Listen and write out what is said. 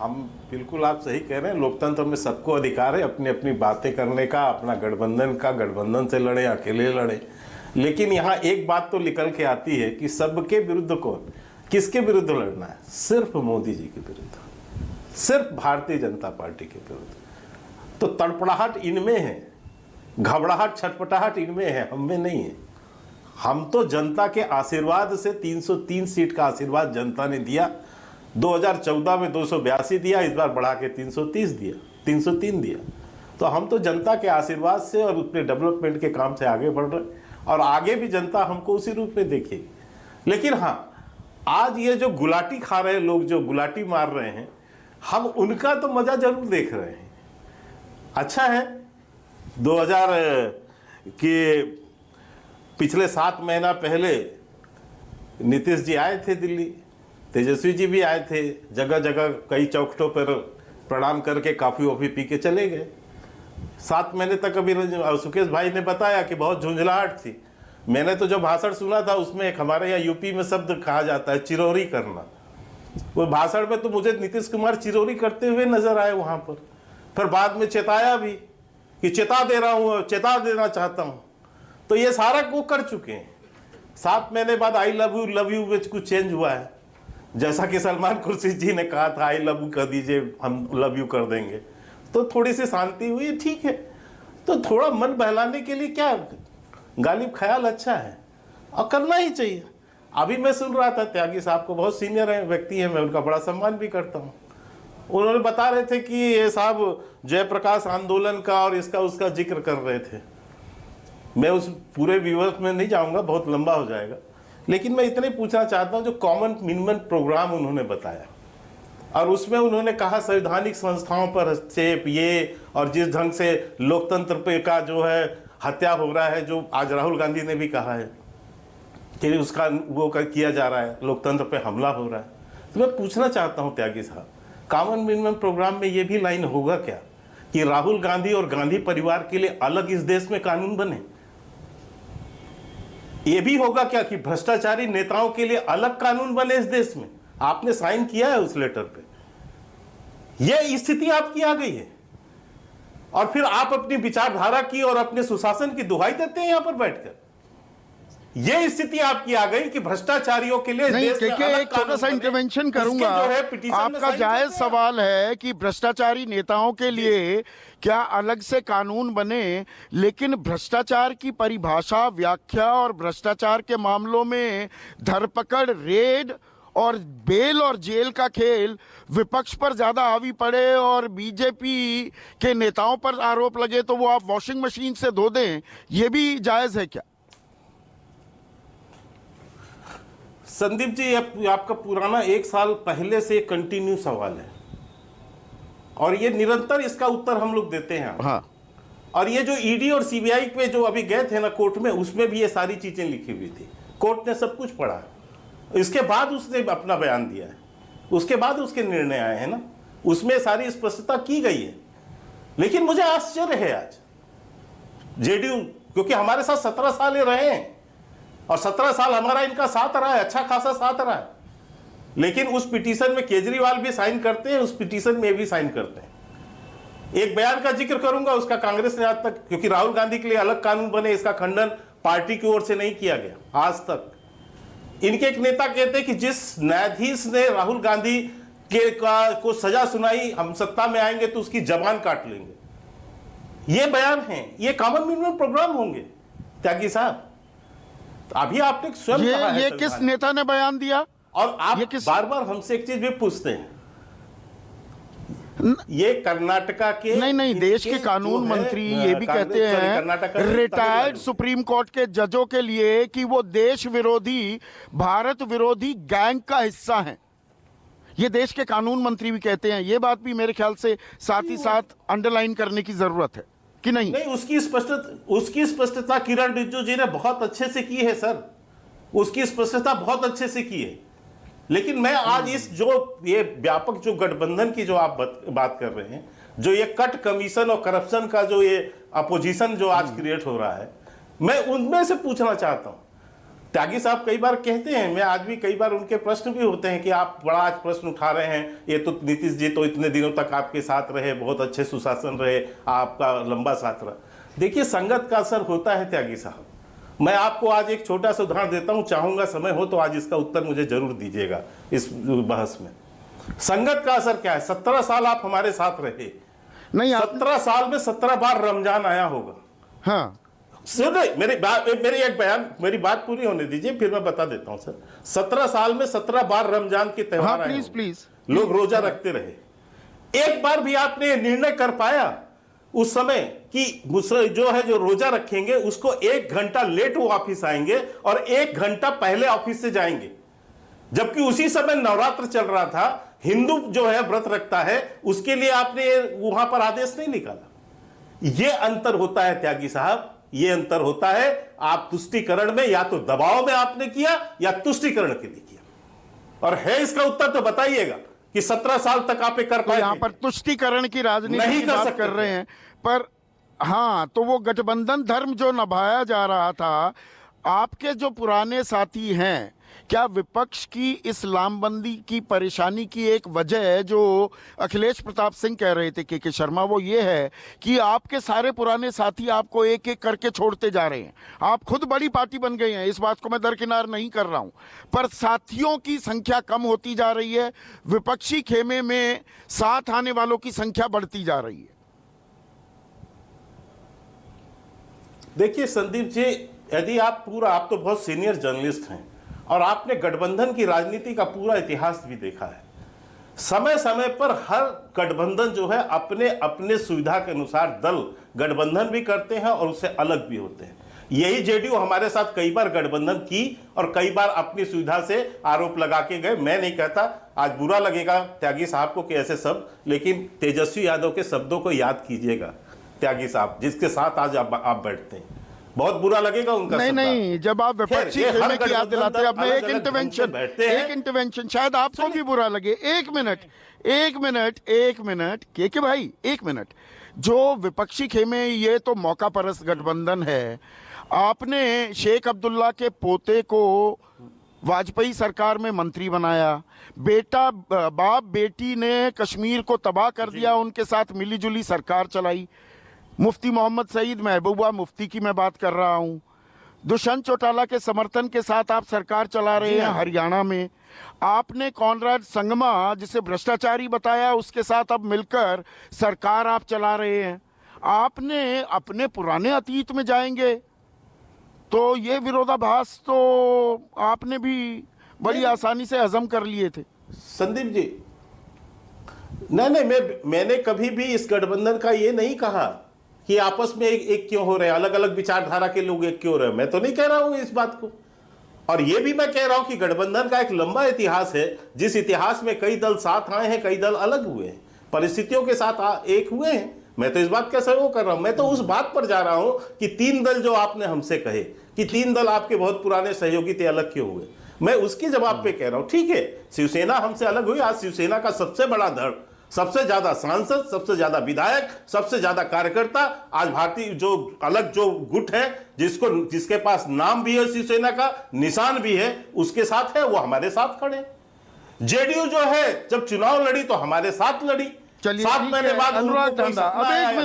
हम बिल्कुल आप सही कह रहे हैं, लोकतंत्र में सबको अधिकार है अपनी अपनी बातें करने का, अपना गठबंधन से लड़े, अकेले लड़े। लेकिन यहाँ एक बात तो निकल के आती है कि सबके विरुद्ध कौन, किसके विरुद्ध लड़ना है? सिर्फ मोदी जी के विरुद्ध, सिर्फ भारतीय जनता पार्टी के विरुद्ध। तो तड़पड़ाहट इनमें है, घबराहट छटपटाहट इनमें है, हम में नहीं है। हम तो जनता के आशीर्वाद से 303 सीट का आशीर्वाद जनता ने दिया। 2014 में 282 दिया, इस बार बढ़ा के 330 दिया, 303 दिया। तो हम तो जनता के आशीर्वाद से और अपने डेवलपमेंट के काम से आगे बढ़ रहे, और आगे भी जनता हमको उसी रूप में देखेगी। लेकिन हाँ, आज ये जो गुलाटी खा रहे लोग, जो गुलाटी मार रहे हैं, हम उनका तो मजा जरूर देख रहे हैं। अच्छा है, 2000 के पिछले 7 महीना पहले नीतीश जी आए थे दिल्ली, तेजस्वी जी भी आए थे, जगह जगह कई चौखटों पर प्रणाम करके कॉफी वॉफी पी के चले गए। 7 महीने तक अभी सुकेश भाई ने बताया कि बहुत झुंझलाहट थी। मैंने तो जो भाषण सुना था उसमें एक हमारे यहाँ यूपी में शब्द कहा जाता है, चिरौरी करना। वो भाषण में तो मुझे नीतीश कुमार चिरौरी करते हुए नजर आए वहां पर। फिर बाद में चेताया भी कि चेता दे रहा हूं, चेता देना चाहता हूं। तो ये सारा वो कर चुके हैं। 7 महीने बाद आई लव यू में कुछ चेंज हुआ है। जैसा कि सलमान खुर्शीद जी ने कहा था, आई लव यू कर दीजिए, हम लव यू कर देंगे। तो थोड़ी सी शांति हुई, ठीक है। तो थोड़ा मन बहलाने के लिए क्या गालिब ख्याल अच्छा है और करना ही चाहिए। अभी मैं सुन रहा था, त्यागी साहब को, बहुत सीनियर है व्यक्ति है, मैं उनका बड़ा सम्मान भी करता हूँ। उन्होंने बता रहे थे कि ये साहब जयप्रकाश आंदोलन का और इसका उसका जिक्र कर रहे थे। मैं उस पूरे विवरण में नहीं जाऊंगा, बहुत लंबा हो जाएगा। लेकिन मैं इतने पूछना चाहता हूं, जो कॉमन मिनिमम प्रोग्राम उन्होंने बताया और उसमें उन्होंने कहा संवैधानिक संस्थाओं पर हस्तक्षेप, ये और जिस ढंग से लोकतंत्र पे का जो है हत्या हो रहा है, जो आज राहुल गांधी ने भी कहा है कि उसका वो किया जा रहा है, लोकतंत्र पे हमला हो रहा है। तो मैं पूछना चाहता हूं त्यागी साहब, कॉमन मिनिमम प्रोग्राम में ये भी लाइन होगा क्या कि राहुल गांधी और गांधी परिवार के लिए अलग इस देश में कानून बने? ये भी होगा क्या कि भ्रष्टाचारी नेताओं के लिए अलग कानून बने इस देश में? आपने साइन किया है उस लेटर पे, यह स्थिति आपकी आ गई है और फिर आप अपनी विचारधारा की और अपने सुशासन की दुहाई देते हैं यहां पर बैठकर। यह स्थिति आपकी आ गई कि भ्रष्टाचारियों के लिए नहीं, एक छोटा सा इंटरवेंशन करूंगा। आपका जायज सवाल है कि भ्रष्टाचारी नेताओं के लिए क्या अलग से कानून बने, लेकिन भ्रष्टाचार की परिभाषा, व्याख्या और भ्रष्टाचार के मामलों में धरपकड़, रेड और बेल और जेल का खेल विपक्ष पर ज्यादा हावी पड़े और बीजेपी के नेताओं पर आरोप लगे तो वो आप वॉशिंग मशीन से धो दें, ये भी जायज है क्या? संदीप जी, आपका पुराना 1 साल पहले से कंटिन्यू सवाल है और ये निरंतर इसका उत्तर हम लोग देते हैं। हाँ। और ये जो ईडी और सीबीआई पे जो अभी गए थे ना कोर्ट में, उसमें भी ये सारी चीजें लिखी हुई थी। कोर्ट ने सब कुछ पढ़ा, इसके बाद उसने अपना बयान दिया है, उसके बाद उसके निर्णय आए हैं ना, उसमें सारी स्पष्टता की गई है। लेकिन मुझे आश्चर्य है आज जेडीयू, क्योंकि हमारे साथ 17 साल ये रहे हैं और 17 साल हमारा इनका साथ रहा है, अच्छा खासा साथ रहा है। लेकिन उस पिटीशन में केजरीवाल भी साइन करते हैं, उस पिटीशन में भी साइन करते हैं। एक बयान का जिक्र करूंगा, उसका कांग्रेस ने आज तक, क्योंकि राहुल गांधी के लिए अलग कानून बने, इसका खंडन पार्टी की ओर से नहीं किया गया आज तक। इनके एक नेता कहते हैं कि जिस न्यायाधीश ने राहुल गांधी को सजा सुनाई, हम सत्ता में आएंगे तो उसकी जबान काट लेंगे। ये बयान है, ये कॉमन मिनिमम प्रोग्राम होंगे त्यागी साहब। अभी आपने स्वयं कहा है, ये किस नेता ने बयान दिया? और आप बार बार हमसे एक चीज भी पूछते हैं, ये कर्नाटका के नहीं, देश के कानून मंत्री ये भी कहते हैं रिटायर्ड सुप्रीम कोर्ट के जजों के लिए कि वो देश विरोधी, भारत विरोधी गैंग का हिस्सा हैं। ये देश के कानून मंत्री भी कहते हैं। ये बात भी मेरे ख्याल से साथ ही साथ अंडरलाइन करने की जरूरत है कि नहीं? उसकी स्पष्टता किरण रिजिजू जी ने बहुत अच्छे से की है सर, उसकी स्पष्टता बहुत अच्छे से की है। लेकिन मैं आज इस जो ये व्यापक जो गठबंधन की जो आप बात कर रहे हैं, जो ये कट कमीशन और करप्शन का जो ये अपोजिशन जो आज क्रिएट हो रहा है, मैं उनमें से पूछना चाहता हूं त्यागी साहब कई बार कहते हैं, मैं आज भी कई बार उनके प्रश्न भी होते हैं कि आप बड़ा आज प्रश्न उठा रहे हैं, ये तो नीतीश जी तो इतने दिनों तक आपके साथ रहे, बहुत अच्छे सुशासन रहे, आपका लंबा साथ रहा। देखिए, संगत का असर होता है त्यागी साहब। मैं आपको आज एक छोटा सा उदाहरण देता हूं, चाहूंगा समय हो तो आज इसका उत्तर मुझे जरूर दीजिएगा इस बहस में। संगत का असर क्या है? 17 साल आप हमारे साथ रहे, नहीं 17 साल में 17 बार रमजान आया होगा। हाँ, सुनिए मेरी बात पूरी होने दीजिए, फिर मैं बता देता हूं सर। 17 साल में 17 बार रमजान के त्योहार हाँ, आए प्लीज होंगे। प्लीज लोग रोजा रखते रहे। एक बार भी आपने ये निर्णय कर पाया उस समय कि जो रोजा रखेंगे उसको 1 घंटा लेट वो ऑफिस आएंगे और 1 घंटा पहले ऑफिस से जाएंगे? जबकि उसी समय नवरात्र चल रहा था, हिंदू जो है व्रत रखता है, उसके लिए आपने वहां पर आदेश नहीं निकाला। ये अंतर होता है त्यागी साहब, ये अंतर होता है। आप तुष्टीकरण में या तो दबाव में आपने किया या तुष्टीकरण के लिए किया। और है इसका उत्तर तो बताइएगा कि 17 साल तक आप कर पाए? यहाँ पर तुष्टीकरण की राजनीति नहीं की कर बात सकते कर रहे हैं, पर हाँ, तो वो गठबंधन धर्म जो निभाया जा रहा था, आपके जो पुराने साथी हैं, क्या विपक्ष की इस लामबंदी की परेशानी की एक वजह है जो अखिलेश प्रताप सिंह कह रहे थे के शर्मा, वो ये है कि आपके सारे पुराने साथी आपको एक एक करके छोड़ते जा रहे हैं। आप खुद बड़ी पार्टी बन गए हैं, इस बात को मैं दरकिनार नहीं कर रहा हूं, पर साथियों की संख्या कम होती जा रही है, विपक्षी खेमे में साथ आने वालों की संख्या बढ़ती जा रही है। देखिए संदीप जी, यदि आप तो बहुत सीनियर जर्नलिस्ट हैं और आपने गठबंधन की राजनीति का पूरा इतिहास भी देखा है। समय समय पर हर गठबंधन जो है अपने अपने सुविधा के अनुसार दल गठबंधन भी करते हैं और उससे अलग भी होते हैं। यही जेडीयू हमारे साथ कई बार गठबंधन की और कई बार अपनी सुविधा से आरोप लगा के गए। मैं नहीं कहता, आज बुरा लगेगा त्यागी साहब को कि ऐसे शब्द, लेकिन तेजस्वी यादव के शब्दों को याद कीजिएगा त्यागी साहब, जिसके साथ आज आप बैठते हैं। बहुत बुरा लगेगा उनका। नहीं, जब आप विपक्षी खेमे की याद दिलाते हैं, अपने एक इंटरवेंशन शायद आपको भी बुरा लगे। एक मिनट के भाई, एक मिनट। जो विपक्षी खेमे, ये तो मौका परस्त गठबंधन है। आपने शेख अब्दुल्ला के पोते को वाजपेयी सरकार में मंत्री बनाया, बाप बेटी ने कश्मीर को तबाह कर दिया, उनके साथ मिलीजुली सरकार चलाई। मुफ्ती मोहम्मद सईद, महबूबा मुफ्ती की मैं बात कर रहा हूं। दुष्यंत चौटाला के समर्थन के साथ आप सरकार चला रहे हैं हरियाणा में। आपने कॉनराड संगमा, जिसे भ्रष्टाचारी बताया, उसके साथ अब मिलकर सरकार आप चला रहे हैं। आपने अपने पुराने अतीत में जाएंगे तो ये विरोधाभास तो आपने भी बड़ी आसानी से हजम कर लिए थे। संदीप जी, नहीं, मैंने कभी भी इस गठबंधन का ये नहीं कहा कि आपस में एक क्यों हो रहे हैं, अलग अलग विचारधारा के लोग एक क्यों हो रहे हैं। मैं तो नहीं कह रहा हूं इस बात को। और ये भी मैं कह रहा हूं कि गठबंधन का एक लंबा इतिहास है, जिस इतिहास में कई दल साथ आए हैं, कई दल अलग हुए हैं, परिस्थितियों के साथ एक हुए हैं। मैं तो इस बात का सहयोग कर रहा हूं। मैं तो उस बात पर जा रहा हूं कि 3 दल जो आपने हमसे कहे कि 3 दल आपके बहुत पुराने सहयोगी थे, अलग क्यों हुए, मैं उसके जवाब पे कह रहा हूं, ठीक है, शिवसेना हमसे अलग हुई। आज शिवसेना का सबसे बड़ा धड़, सबसे ज्यादा सांसद, सबसे ज्यादा विधायक, सबसे ज्यादा कार्यकर्ता, आज भारतीय जो अलग जो गुट है, जिसके पास नाम भी है, शिवसेना का निशान भी है, उसके साथ है, वो हमारे साथ खड़े। जेडीयू जो है जब चुनाव लड़ी तो हमारे साथ लड़ी, 7 महीने बाद अनुराग ठांडा, अब एक